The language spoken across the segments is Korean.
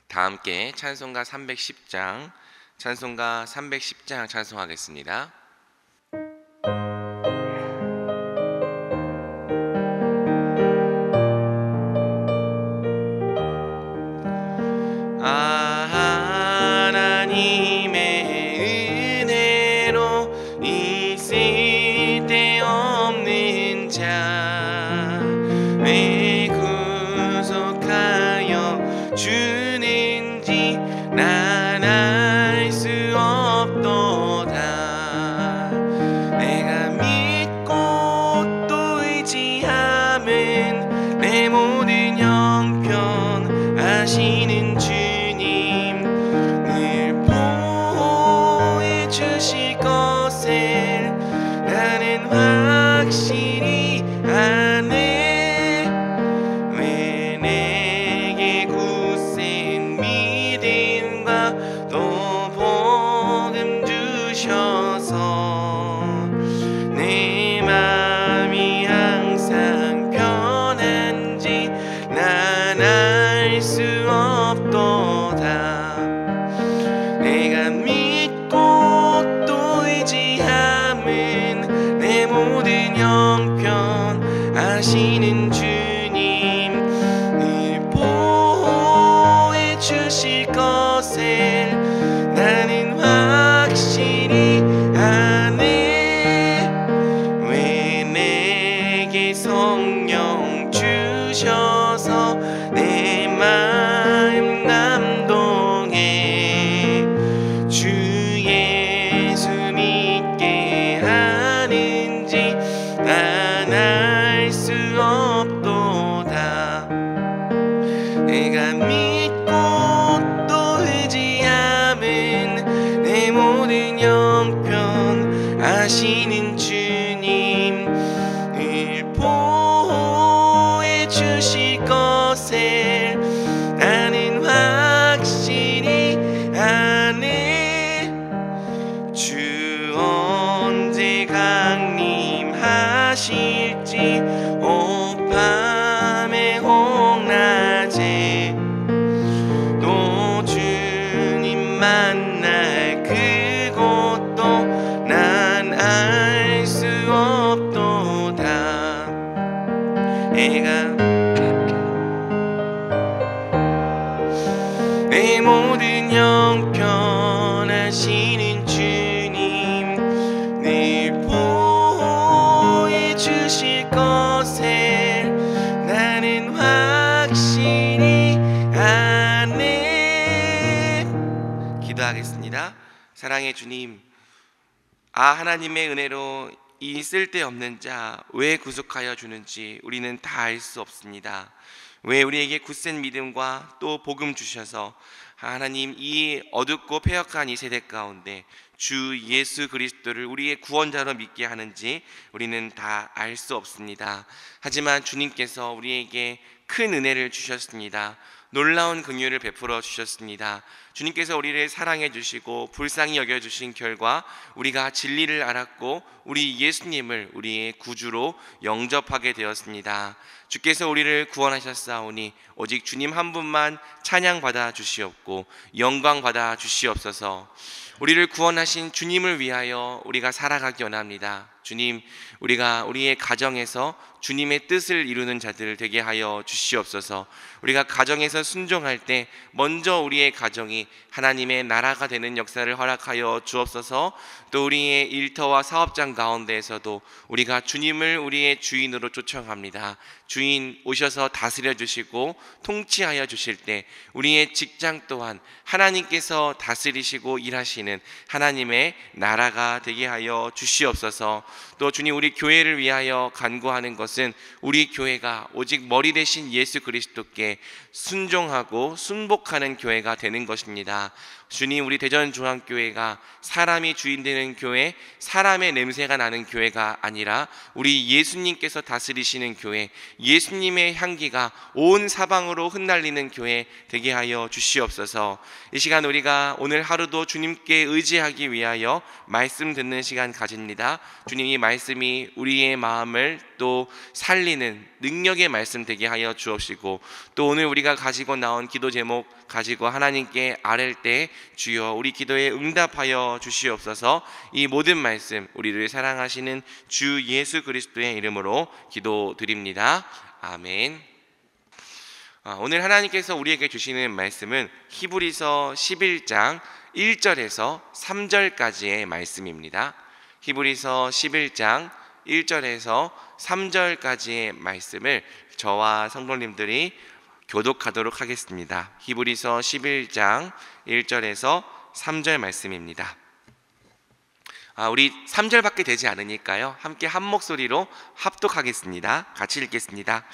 다 함께 찬송가 310장, 찬송가 310장 찬송하겠습니다. 하나님의 은혜로 있을 데 없는 자 왜 구속하여 주는지 난 알 수 없도다. 내가 믿고 또 의지함은 내 모든 형편 아시는 주님 늘 보호해 주실 것을 나는 확실히 아네. 왜 내게 굳센 믿음과 또 복음 주셔서 내 맘이 항상 편한지 난 알 수 없도다. 내가 믿고 또 의지함은 내 모든 형편 아시는 주님 늘 보호해 주실 것을 나는 확실히 아네. 왜 내게 성령 주셔서 내 마음 감동해 주 예수 믿게 하는지 난 알 수 없도다. 내가 믿고 또 의지함은 내 모든 형편 아시는 주님 늘 보호해 주실 것을 나는 확실히 아네. 주 언제 강림하실지 오밤에 홍낮에 또 주님 만날 그곳도 난 알 수 없도다. 내 모든 형편 아시는 주님 늘 보호해 주실 것을 나는 확실히 아네. 기도하겠습니다. 사랑의 주님, 하나님의 은혜로 이 쓸데없는 자 왜 구속하여 주는지 우리는 다 알 수 없습니다. 왜 우리에게 굳센 믿음과 또 복음 주셔서 하나님 이 어둡고 패역한 이 세대 가운데 주 예수 그리스도를 우리의 구원자로 믿게 하는지 우리는 다 알 수 없습니다. 하지만 주님께서 우리에게 큰 은혜를 주셨습니다. 놀라운 긍휼을 베풀어 주셨습니다. 주님께서 우리를 사랑해 주시고 불쌍히 여겨 주신 결과 우리가 진리를 알았고 우리 예수님을 우리의 구주로 영접하게 되었습니다. 주께서 우리를 구원하셨사오니 오직 주님 한 분만 찬양 받아 주시옵고 영광 받아 주시옵소서. 우리를 구원하신 주님을 위하여 우리가 살아가기 원합니다. 주님, 우리가 우리의 가정에서 주님의 뜻을 이루는 자들 되게 하여 주시옵소서. 우리가 가정에서 순종할 때 먼저 우리의 가정이 하나님의 나라가 되는 역사를 허락하여 주옵소서. 또 우리의 일터와 사업장 가운데에서도 우리가 주님을 우리의 주인으로 초청합니다. 주인 오셔서 다스려 주시고 통치하여 주실 때 우리의 직장 또한 하나님께서 다스리시고 일하시는 하나님의 나라가 되게 하여 주시옵소서. 또 주님, 우리 교회를 위하여 간구하는 것은 우리 교회가 오직 머리 대신 예수 그리스도께 순종하고 순복하는 교회가 되는 것입니다. 주님, 우리 대전중앙교회가 사람이 주인 되는 교회, 사람의 냄새가 나는 교회가 아니라 우리 예수님께서 다스리시는 교회, 예수님의 향기가 온 사방으로 흩날리는 교회 되게 하여 주시옵소서. 이 시간 우리가 오늘 하루도 주님께 의지하기 위하여 말씀 듣는 시간 가집니다. 주님, 이 말씀이 우리의 마음을 또 살리는 능력의 말씀 되게 하여 주옵시고, 또 오늘 우리가 우리가 가지고 나온 기도 제목 가지고 하나님께 아랠 때 주여 우리 기도에 응답하여 주시옵소서. 이 모든 말씀 우리를 사랑하시는 주 예수 그리스도의 이름으로 기도드립니다. 아멘. 오늘 하나님께서 우리에게 주시는 말씀은 히브리서 11장 1절에서 3절까지의 말씀입니다. 히브리서 11장 1절에서 3절까지의 말씀을 저와 성도님들이 교독하도록 하겠습니다. 히브리서 11장 1절에서 3절 말씀입니다. 우리 3절밖에 되지 않으니까요, 함께 한 목소리로 합독하겠습니다. 같이 읽겠습니다.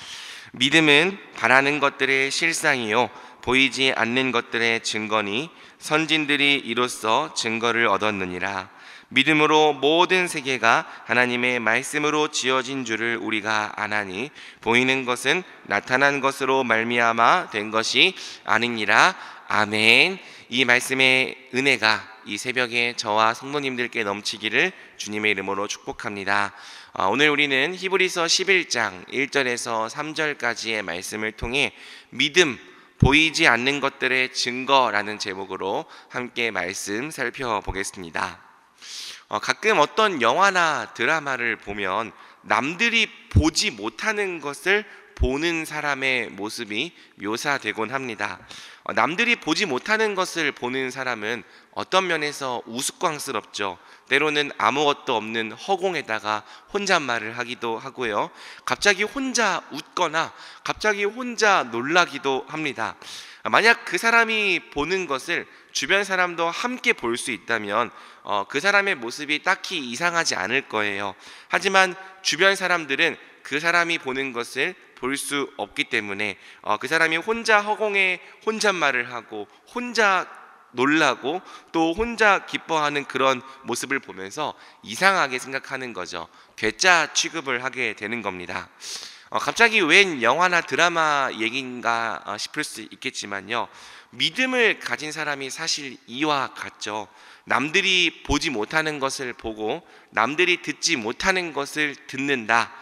믿음은 바라는 것들의 실상이요 보이지 않는 것들의 증거니 선진들이 이로써 증거를 얻었느니라. 믿음으로 모든 세계가 하나님의 말씀으로 지어진 줄을 우리가 아나니 보이는 것은 나타난 것으로 말미암아 된 것이 아니니라. 아멘. 이 말씀의 은혜가 이 새벽에 저와 성도님들께 넘치기를 주님의 이름으로 축복합니다. 오늘 우리는 히브리서 11장 1절에서 3절까지의 말씀을 통해 믿음, 보이지 않는 것들의 증거라는 제목으로 함께 말씀 살펴보겠습니다. 가끔 어떤 영화나 드라마를 보면 남들이 보지 못하는 것을 보는 사람의 모습이 묘사되곤 합니다. 남들이 보지 못하는 것을 보는 사람은 어떤 면에서 우스꽝스럽죠. 때로는 아무것도 없는 허공에다가 혼잣말을 하기도 하고요, 갑자기 혼자 웃거나 갑자기 혼자 놀라기도 합니다. 만약 그 사람이 보는 것을 주변 사람도 함께 볼 수 있다면 그 사람의 모습이 딱히 이상하지 않을 거예요. 하지만 주변 사람들은 그 사람이 보는 것을 볼 수 없기 때문에 그 사람이 혼자 허공에 혼잣말을 하고 혼자 놀라고 또 혼자 기뻐하는 그런 모습을 보면서 이상하게 생각하는 거죠. 괴짜 취급을 하게 되는 겁니다. 갑자기 웬 영화나 드라마 얘기인가 싶을 수 있겠지만요, 믿음을 가진 사람이 사실 이와 같죠. 남들이 보지 못하는 것을 보고 남들이 듣지 못하는 것을 듣는다.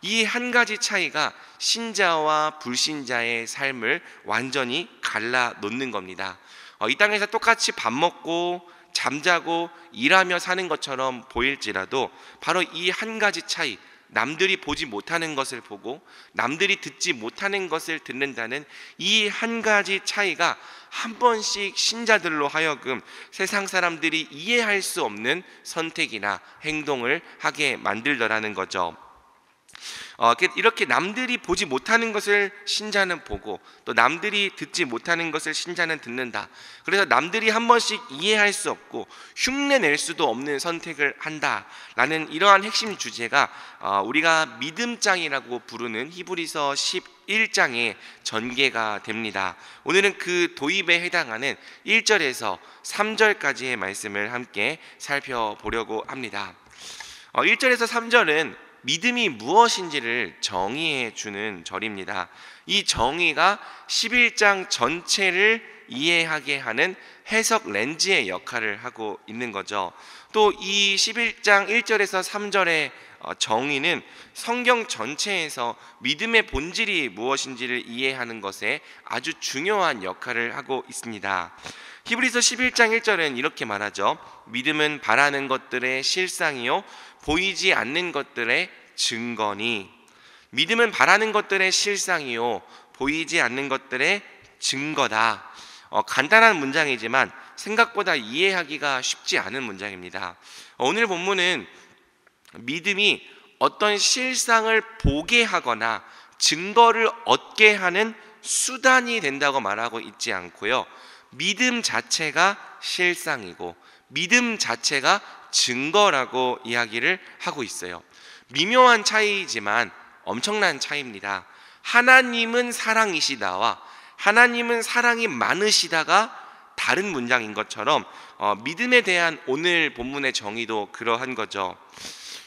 이 한 가지 차이가 신자와 불신자의 삶을 완전히 갈라 놓는 겁니다. 이 땅에서 똑같이 밥 먹고 잠자고 일하며 사는 것처럼 보일지라도 바로 이 한 가지 차이, 남들이 보지 못하는 것을 보고 남들이 듣지 못하는 것을 듣는다는 이 한 가지 차이가 한 번씩 신자들로 하여금 세상 사람들이 이해할 수 없는 선택이나 행동을 하게 만들더라는 거죠. 이렇게 남들이 보지 못하는 것을 신자는 보고 또 남들이 듣지 못하는 것을 신자는 듣는다. 그래서 남들이 한 번씩 이해할 수 없고 흉내낼 수도 없는 선택을 한다라는 이러한 핵심 주제가 우리가 믿음장이라고 부르는 히브리서 11장의 전개가 됩니다. 오늘은 그 도입에 해당하는 1절에서 3절까지의 말씀을 함께 살펴보려고 합니다. 1절에서 3절은 믿음이 무엇인지를 정의해 주는 절입니다. 이 정의가 11장 전체를 이해하게 하는 해석 렌즈의 역할을 하고 있는 거죠. 또 이 11장 1절에서 3절의 정의는 성경 전체에서 믿음의 본질이 무엇인지를 이해하는 것에 아주 중요한 역할을 하고 있습니다. 히브리서 11장 1절은 이렇게 말하죠. 믿음은 바라는 것들의 실상이요 보이지 않는 것들의 증거니. 믿음은 바라는 것들의 실상이요 보이지 않는 것들의 증거다. 간단한 문장이지만 생각보다 이해하기가 쉽지 않은 문장입니다. 오늘 본문은 믿음이 어떤 실상을 보게 하거나 증거를 얻게 하는 수단이 된다고 말하고 있지 않고요, 믿음 자체가 실상이고 믿음 자체가 증거라고 이야기를 하고 있어요. 미묘한 차이지만 엄청난 차이입니다. 하나님은 사랑이시다와 하나님은 사랑이 많으시다가 다른 문장인 것처럼 믿음에 대한 오늘 본문의 정의도 그러한 거죠.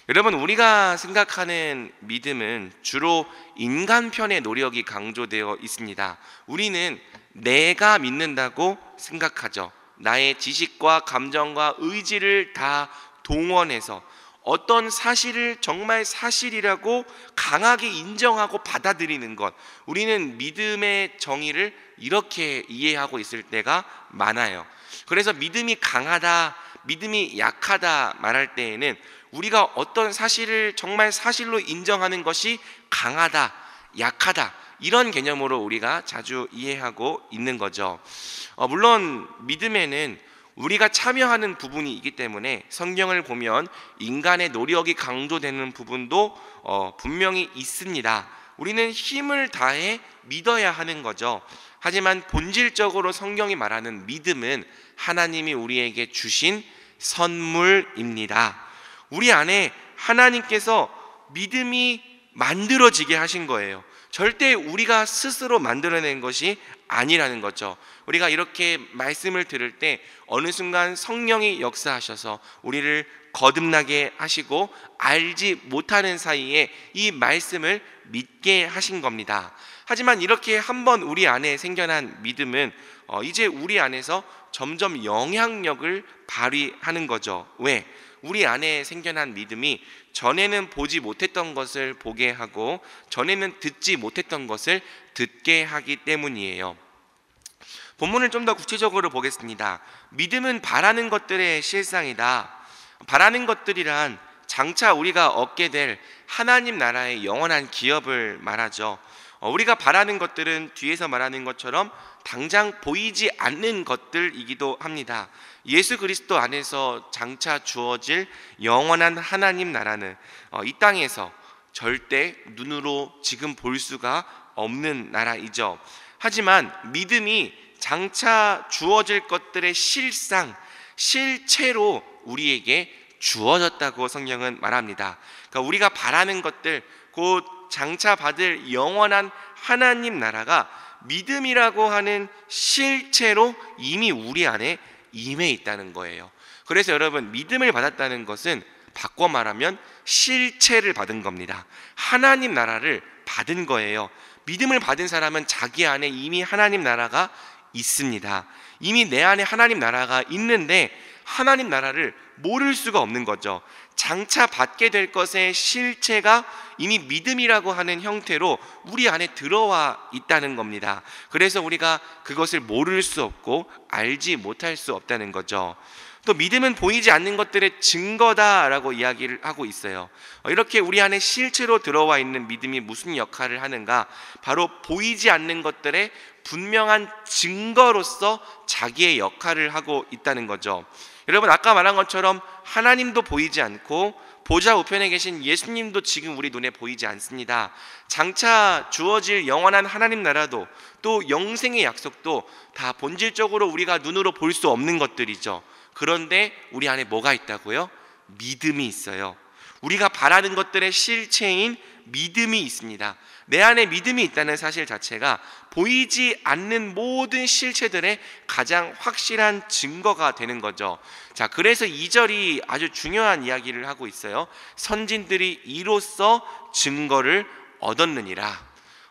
여러분, 우리가 생각하는 믿음은 주로 인간 편의 노력이 강조되어 있습니다. 우리는 내가 믿는다고 생각하죠. 나의 지식과 감정과 의지를 다 동원해서 어떤 사실을 정말 사실이라고 강하게 인정하고 받아들이는 것, 우리는 믿음의 정의를 이렇게 이해하고 있을 때가 많아요. 그래서 믿음이 강하다, 믿음이 약하다 말할 때에는 우리가 어떤 사실을 정말 사실로 인정하는 것이 강하다, 약하다, 이런 개념으로 우리가 자주 이해하고 있는 거죠. 물론 믿음에는 우리가 참여하는 부분이 있기 때문에 성경을 보면 인간의 노력이 강조되는 부분도 분명히 있습니다. 우리는 힘을 다해 믿어야 하는 거죠. 하지만 본질적으로 성경이 말하는 믿음은 하나님이 우리에게 주신 선물입니다. 우리 안에 하나님께서 믿음이 만들어지게 하신 거예요. 절대 우리가 스스로 만들어낸 것이 아니라는 거죠. 우리가 이렇게 말씀을 들을 때 어느 순간 성령이 역사하셔서 우리를 거듭나게 하시고 알지 못하는 사이에 이 말씀을 믿게 하신 겁니다. 하지만 이렇게 한번 우리 안에 생겨난 믿음은 이제 우리 안에서 점점 영향력을 발휘하는 거죠. 왜? 우리 안에 생겨난 믿음이 전에는 보지 못했던 것을 보게 하고 전에는 듣지 못했던 것을 듣게 하기 때문이에요. 본문을 좀 더 구체적으로 보겠습니다. 믿음은 바라는 것들의 실상이다. 바라는 것들이란 장차 우리가 얻게 될 하나님 나라의 영원한 기업을 말하죠. 우리가 바라는 것들은 뒤에서 말하는 것처럼 당장 보이지 않는 것들이기도 합니다. 예수 그리스도 안에서 장차 주어질 영원한 하나님 나라는 이 땅에서 절대 눈으로 지금 볼 수가 없는 나라이죠. 하지만 믿음이 장차 주어질 것들의 실상, 실체로 우리에게 주어졌다고 성경은 말합니다. 그러니까 우리가 바라는 것들, 곧 장차 받을 영원한 하나님 나라가 믿음이라고 하는 실체로 이미 우리 안에 임해 있다는 거예요. 그래서 여러분, 믿음을 받았다는 것은 바꿔 말하면 실체를 받은 겁니다. 하나님 나라를 받은 거예요. 믿음을 받은 사람은 자기 안에 이미 하나님 나라가 있습니다. 이미 내 안에 하나님 나라가 있는데 하나님 나라를 모를 수가 없는 거죠. 장차 받게 될 것의 실체가 이미 믿음이라고 하는 형태로 우리 안에 들어와 있다는 겁니다. 그래서 우리가 그것을 모를 수 없고 알지 못할 수 없다는 거죠. 또 믿음은 보이지 않는 것들의 증거다라고 이야기를 하고 있어요. 이렇게 우리 안에 실체로 들어와 있는 믿음이 무슨 역할을 하는가? 바로 보이지 않는 것들의 분명한 증거로서 자기의 역할을 하고 있다는 거죠. 여러분, 아까 말한 것처럼 하나님도 보이지 않고 보좌 우편에 계신 예수님도 지금 우리 눈에 보이지 않습니다. 장차 주어질 영원한 하나님 나라도 또 영생의 약속도 다 본질적으로 우리가 눈으로 볼 수 없는 것들이죠. 그런데 우리 안에 뭐가 있다고요? 믿음이 있어요. 우리가 바라는 것들의 실체인 믿음이 있습니다. 내 안에 믿음이 있다는 사실 자체가 보이지 않는 모든 실체들의 가장 확실한 증거가 되는 거죠. 자, 그래서 2절이 아주 중요한 이야기를 하고 있어요. 선진들이 이로써 증거를 얻었느니라.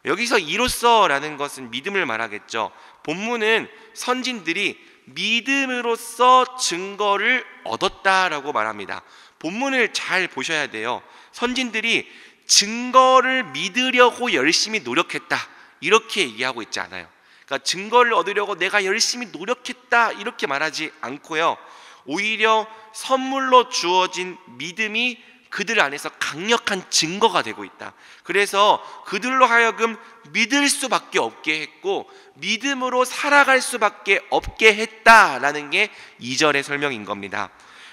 여기서 이로써라는 것은 믿음을 말하겠죠. 본문은 선진들이 믿음으로써 증거를 얻었다라고 말합니다. 본문을 잘 보셔야 돼요. 선진들이 증거를 믿으려고 열심히 노력했다, 이렇게 얘기하고 있지 않아요. 그러니까 증거를 얻으려고 내가 열심히 노력했다 이렇게 말하지 않고요, 오히려 선물로 주어진 믿음이 그들 안에서 강력한 증거가 되고 있다. 그래서 그들로 하여금 믿을 수밖에 없게 했고 믿음으로 살아갈 수밖에 없게 했다라는 게 2절의 설명인 겁니다.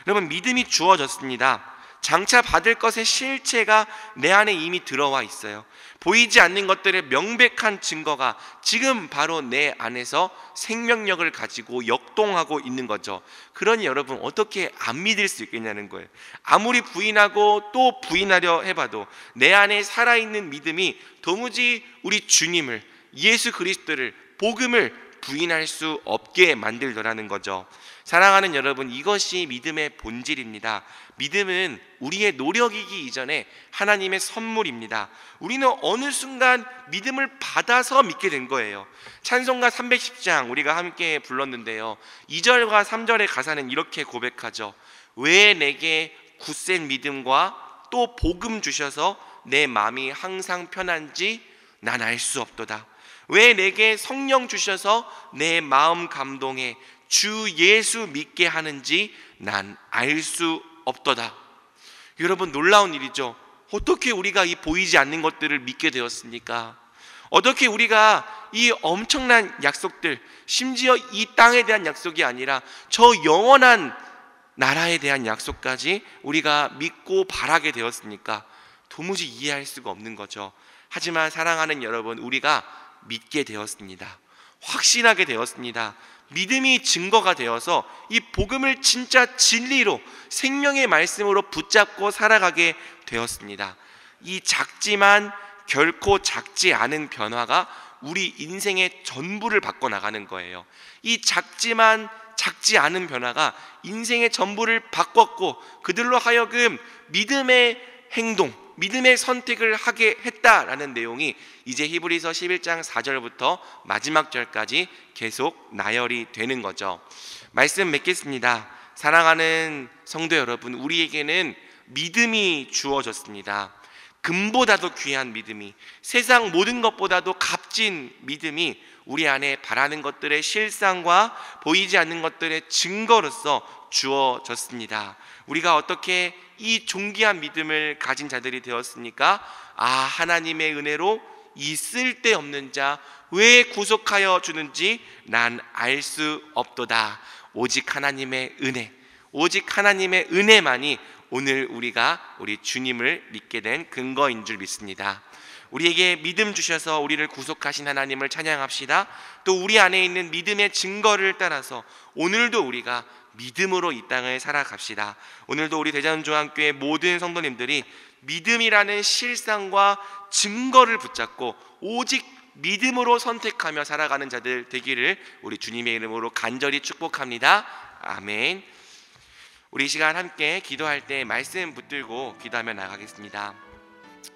여러분, 믿음이 주어졌습니다. 장차 받을 것의 실체가 내 안에 이미 들어와 있어요. 보이지 않는 것들의 명백한 증거가 지금 바로 내 안에서 생명력을 가지고 역동하고 있는 거죠. 그러니 여러분, 어떻게 안 믿을 수 있겠냐는 거예요. 아무리 부인하고 또 부인하려 해봐도 내 안에 살아있는 믿음이 도무지 우리 주님을, 예수 그리스도를, 복음을 부인할 수 없게 만들더라는 거죠. 사랑하는 여러분, 이것이 믿음의 본질입니다. 믿음은 우리의 노력이기 이전에 하나님의 선물입니다. 우리는 어느 순간 믿음을 받아서 믿게 된 거예요. 찬송가 310장 우리가 함께 불렀는데요, 2절과 3절의 가사는 이렇게 고백하죠. 왜 내게 굳센 믿음과 또 복음 주셔서 내 마음이 항상 편한지 난 알 수 없도다. 왜 내게 성령 주셔서 내 마음 감동에 주 예수 믿게 하는지 난 알 수 없도다. 여러분, 놀라운 일이죠. 어떻게 우리가 이 보이지 않는 것들을 믿게 되었습니까? 어떻게 우리가 이 엄청난 약속들, 심지어 이 땅에 대한 약속이 아니라 저 영원한 나라에 대한 약속까지 우리가 믿고 바라게 되었습니까? 도무지 이해할 수가 없는 거죠. 하지만 사랑하는 여러분, 우리가 믿게 되었습니다. 확신하게 되었습니다. 믿음이 증거가 되어서 이 복음을 진짜 진리로 생명의 말씀으로 붙잡고 살아가게 되었습니다. 이 작지만 결코 작지 않은 변화가 우리 인생의 전부를 바꿔나가는 거예요. 이 작지만 작지 않은 변화가 인생의 전부를 바꿨고 그들로 하여금 믿음의 행동, 믿음의 선택을 하게 했다라는 내용이 이제 히브리서 11장 4절부터 마지막 절까지 계속 나열이 되는 거죠. 말씀 맺겠습니다. 사랑하는 성도 여러분, 우리에게는 믿음이 주어졌습니다. 금보다도 귀한 믿음이, 세상 모든 것보다도 값진 믿음이 우리 안에 바라는 것들의 실상과 보이지 않는 것들의 증거로서 주어졌습니다. 우리가 어떻게 이 존귀한 믿음을 가진 자들이 되었습니까? 하나님의 은혜로 이 쓸데없는 자 왜 구속하여 주는지 난 알 수 없도다. 오직 하나님의 은혜, 오직 하나님의 은혜만이 오늘 우리가 우리 주님을 믿게 된 근거인 줄 믿습니다. 우리에게 믿음 주셔서 우리를 구속하신 하나님을 찬양합시다. 또 우리 안에 있는 믿음의 증거를 따라서 오늘도 우리가 믿음으로 이 땅을 살아갑시다. 오늘도 우리 대전중앙교회 모든 성도님들이 믿음이라는 실상과 증거를 붙잡고 오직 믿음으로 선택하며 살아가는 자들 되기를 우리 주님의 이름으로 간절히 축복합니다. 아멘. 우리 이 시간 함께 기도할 때 말씀 붙들고 기도하며 나가겠습니다.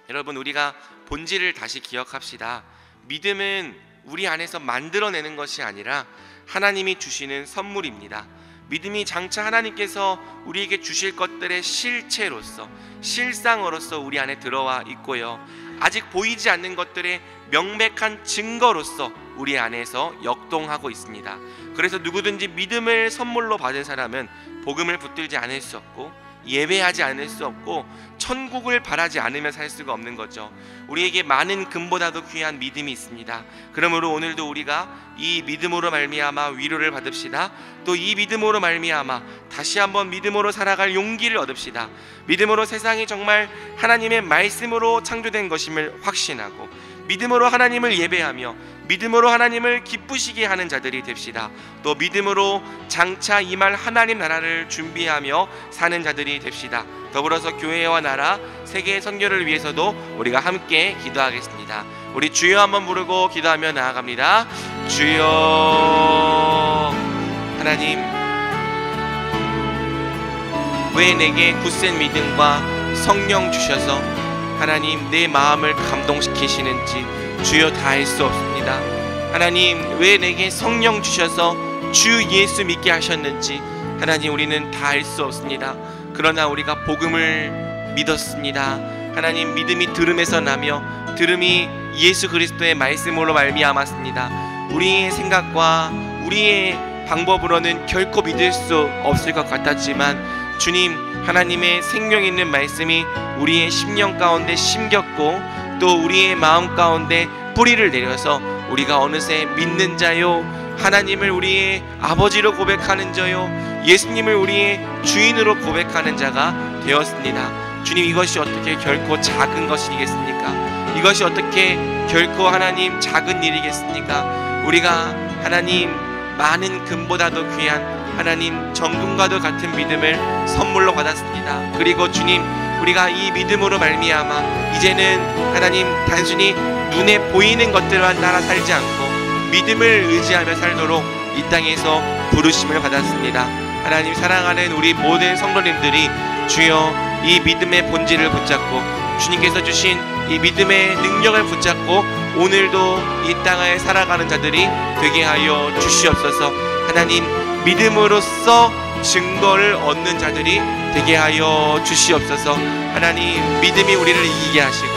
여러분, 우리가 본질을 다시 기억합시다. 믿음은 우리 안에서 만들어내는 것이 아니라 하나님이 주시는 선물입니다. 믿음이 장차 하나님께서 우리에게 주실 것들의 실체로서, 실상으로서 우리 안에 들어와 있고요, 아직 보이지 않는 것들의 명백한 증거로서 우리 안에서 역동하고 있습니다. 그래서 누구든지 믿음을 선물로 받은 사람은 복음을 붙들지 않을 수 없고 예배하지 않을 수 없고 천국을 바라지 않으며 살 수가 없는 거죠. 우리에게 많은 금보다도 귀한 믿음이 있습니다. 그러므로 오늘도 우리가 이 믿음으로 말미암아 위로를 받읍시다. 또 이 믿음으로 말미암아 다시 한번 믿음으로 살아갈 용기를 얻읍시다. 믿음으로 세상이 정말 하나님의 말씀으로 창조된 것임을 확신하고 믿음으로 하나님을 예배하며 믿음으로 하나님을 기쁘시게 하는 자들이 됩시다. 또 믿음으로 장차 임할 하나님 나라를 준비하며 사는 자들이 됩시다. 더불어서 교회와 나라, 세계 선교를 위해서도 우리가 함께 기도하겠습니다. 우리 주여 한번 부르고 기도하며 나아갑니다. 주여. 하나님, 왜 내게 굳센 믿음과 성령 주셔서 하나님 내 마음을 감동시키시는지 주여 다 알 수 없습니다. 하나님, 왜 내게 성령 주셔서 주 예수 믿게 하셨는지 하나님 우리는 다 알 수 없습니다. 그러나 우리가 복음을 믿었습니다. 하나님, 믿음이 들음에서 나며 들음이 예수 그리스도의 말씀으로 말미암았습니다. 우리의 생각과 우리의 방법으로는 결코 믿을 수 없을 것 같았지만 주님, 하나님의 생명 있는 말씀이 우리의 심령 가운데 심겼고 또 우리의 마음 가운데 뿌리를 내려서 우리가 어느새 믿는 자요, 하나님을 우리의 아버지로 고백하는 자요, 예수님을 우리의 주인으로 고백하는 자가 되었습니다. 주님, 이것이 어떻게 결코 작은 것이겠습니까? 이것이 어떻게 결코 하나님 작은 일이겠습니까? 우리가 하나님 많은 금보다도 귀한 하나님 정금과도 같은 믿음을 선물로 받았습니다. 그리고 주님, 우리가 이 믿음으로 말미암아 이제는 하나님 단순히 눈에 보이는 것들만 따라 살지 않고 믿음을 의지하며 살도록 이 땅에서 부르심을 받았습니다. 하나님, 사랑하는 우리 모든 성도님들이 주여 이 믿음의 본질을 붙잡고 주님께서 주신 이 믿음의 능력을 붙잡고 오늘도 이 땅을 살아가는 자들이 되게 하여 주시옵소서. 하나님, 믿음으로써 증거를 얻는 자들이 되게 하여 주시옵소서. 하나님, 믿음이 우리를 이기게 하시고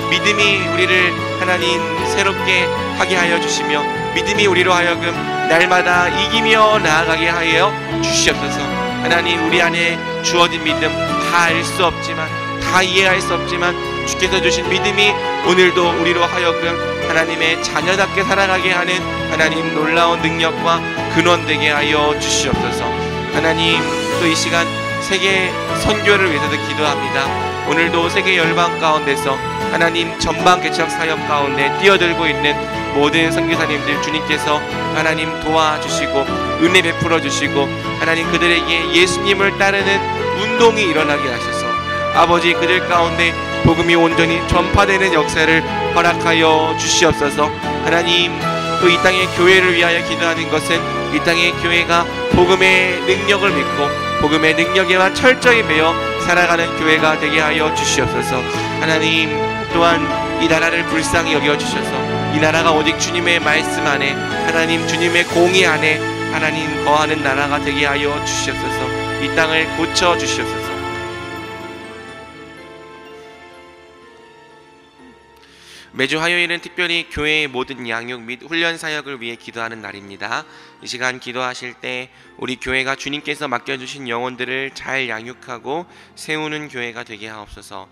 믿음이 우리를 하나님 새롭게 하게 하여 주시며 믿음이 우리로 하여금 날마다 이기며 나아가게 하여 주시옵소서. 하나님, 우리 안에 주어진 믿음 다 알 수 없지만, 다 이해할 수 없지만 주께서 주신 믿음이 오늘도 우리로 하여금 하나님의 자녀답게 살아가게 하는 하나님 놀라운 능력과 근원 되게 하여 주시옵소서. 하나님, 또 이 시간 세계 선교를 위해서도 기도합니다. 오늘도 세계 열방 가운데서 하나님 전방 개척 사역 가운데 뛰어들고 있는 모든 선교사님들 주님께서 하나님 도와주시고 은혜 베풀어 주시고 하나님 그들에게 예수님을 따르는 운동이 일어나게 하셔서 아버지 그들 가운데 복음이 온전히 전파되는 역사를 허락하여 주시옵소서. 하나님, 또 이 땅의 교회를 위하여 기도하는 것은 이 땅의 교회가 복음의 능력을 믿고 복음의 능력에만 철저히 매여 살아가는 교회가 되게 하여 주시옵소서. 하나님, 또한 이 나라를 불쌍히 여겨주셔서 이 나라가 오직 주님의 말씀 안에 하나님 주님의 공의 안에 하나님 거하는 나라가 되게 하여 주시옵소서. 이 땅을 고쳐 주시옵소서. 매주 화요일은 특별히 교회의 모든 양육 및 훈련 사역을 위해 기도하는 날입니다. 이 시간 기도하실 때 우리 교회가 주님께서 맡겨주신 영혼들을 잘 양육하고 세우는 교회가 되게 하옵소서.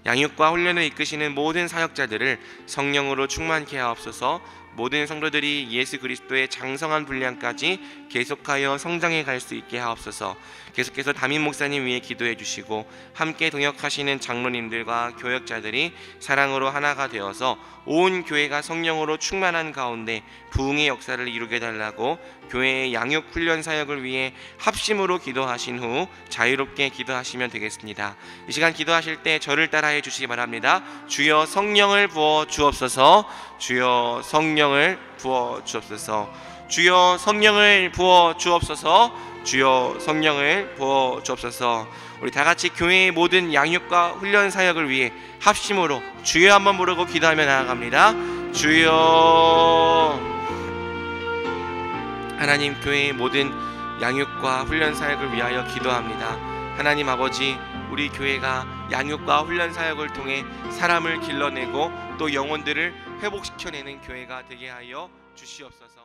양육과 훈련을 이끄시는 모든 사역자들을 성령으로 충만케 하옵소서. 모든 성도들이 예수 그리스도의 장성한 분량까지 계속하여 성장해 갈 수 있게 하옵소서. 계속해서 담임 목사님 위해 기도해 주시고 함께 동역하시는 장로님들과 교역자들이 사랑으로 하나가 되어서 온 교회가 성령으로 충만한 가운데 부흥의 역사를 이루게 달라고 교회의 양육 훈련 사역을 위해 합심으로 기도하신 후 자유롭게 기도하시면 되겠습니다. 이 시간 기도하실 때 저를 따라해 주시기 바랍니다. 주여 성령을 부어 주옵소서. 주여 성령을 부어 주옵소서. 주여 성령을 부어 주옵소서. 주여 성령을 부어 주옵소서. 우리 다같이 교회의 모든 양육과 훈련 사역을 위해 합심으로 주여 한번 부르고 기도하며 나아갑니다. 주여. 하나님, 교회의 모든 양육과 훈련 사역을 위하여 기도합니다. 하나님 아버지, 우리 교회가 양육과 훈련 사역을 통해 사람을 길러내고 또 영혼들을 회복시켜내는 교회가 되게 하여 주시옵소서.